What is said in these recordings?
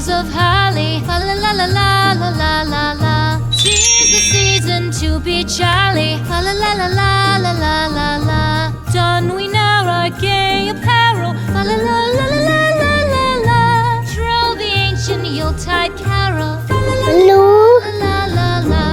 boughs of holly. Fa la la la la la la la la. 'Tis the season to be jolly. Fa la la la la la la la la. Don we now our gay apparel. Fa la la la la la la la. Troll the ancient Yuletide carol. Fa la la la la la la.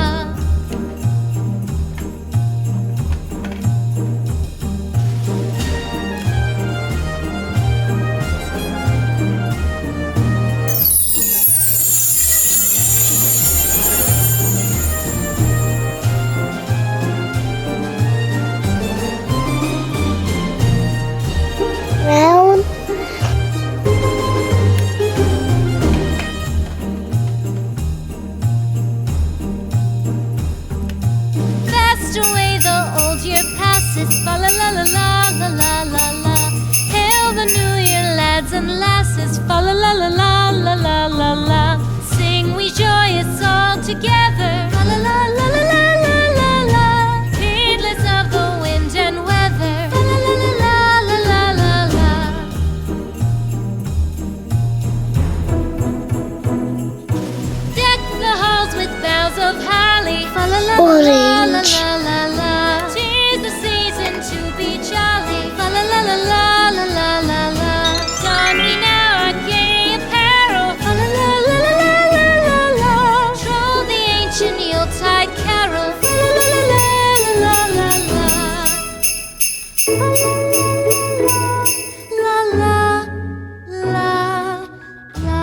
Round. Fast away the old year passes. Fa la la la la la la la la. Hail the new year, lads and lasses. Fa la la la la la la la la. Sing we joyous all together. Fa la la la la la la la la. Heedless of the wind and weather. Fa la la la la la la la la. Deck the halls with boughs of holly. Fa la la la la la la la. 'Tis the season to be jolly. Fa la la la la la la la la. Don we now our gay apparel. Fa la la la la la la la la. Troll the ancient Yuletide carol. Fa la la la la la la la. La la la la.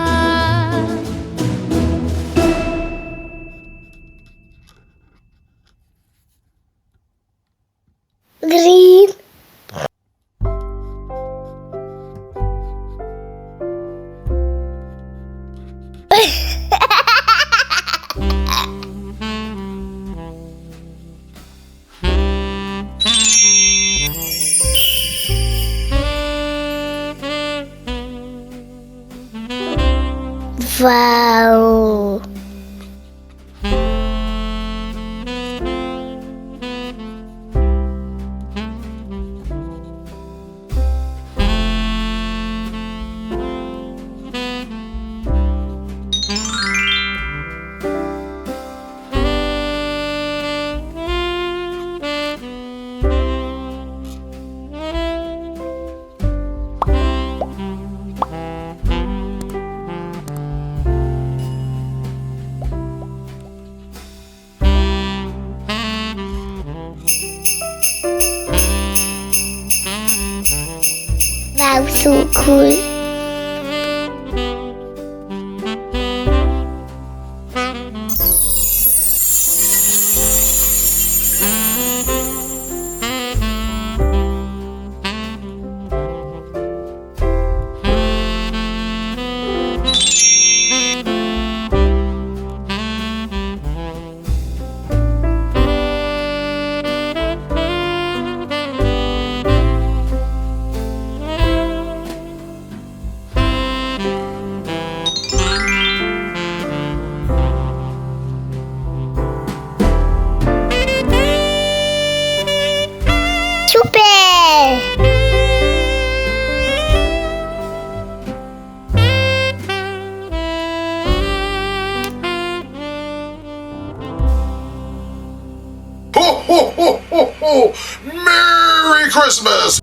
Green. Wow. Wow, so cool. Super! Ho, ho, ho, ho, ho! Merry Christmas!